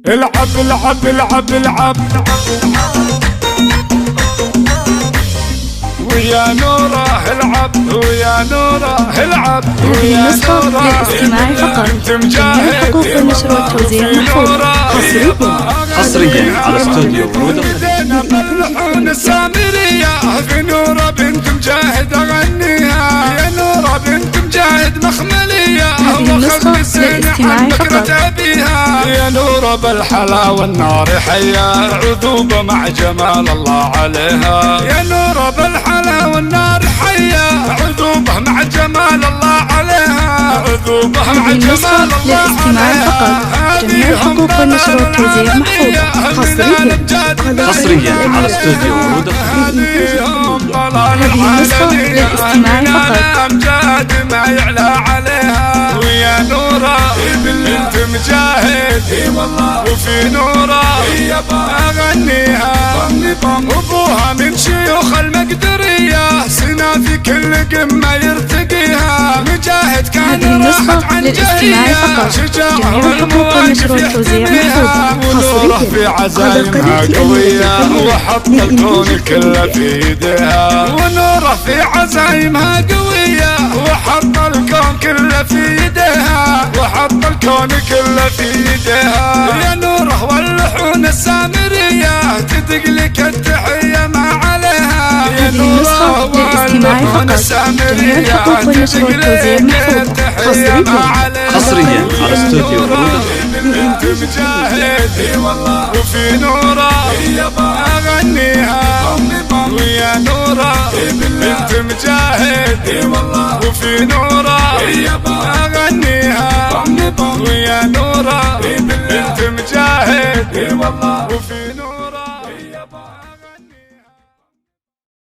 العب العب العب العب ويا نوره العب ويا نوره العب هذه النسخة للاستماع فقط. جميع حقوق النشر والتوزيع محفوظة حصريا على استوديو ورود ملحون السامرية في نورة بنت مجاهد أغنيها يا نورة بنت مجاهد مخملية هذه النسخة للاستماع فقط. يا نورة بالحلا والنار حيا عذوبة مع جمال الله عليها يا نورة بالحلا والنار حيا عذوبة مع جمال الله عليها عذوبة مع جمال الله عليها. جميع حقوق النشر والتوزيع محفوظة حصريا على استوديو ورود هذه النسخة للاستماع فقط. امجاد ما يعلى عليها ويا نورة بنت مجاهد وفي نورة اغنيها ابوها من شيوخ المقدرية سنا في كل قمة يرتقيها مجاهد كان راحت عن جهية شجاع والمواقف يحتميها ونوره في عزايمها قوية وحط الكون كله في يدها ونوره في عزايمها قوية وحط الكون كله في يدها وحط الكون كله في يدها يا نوره واللحون السامرية تدق لك التحية ما عليها يا نوره واللحون السامرية تدق لك التحية ما عليها حصريا على استوديو ورود بنت مجاهد وفي نوره اغنيها ويا نوره بنت مجاهد وفي نوره اغنيها ويا نوره بنت مجاهد وفي نوره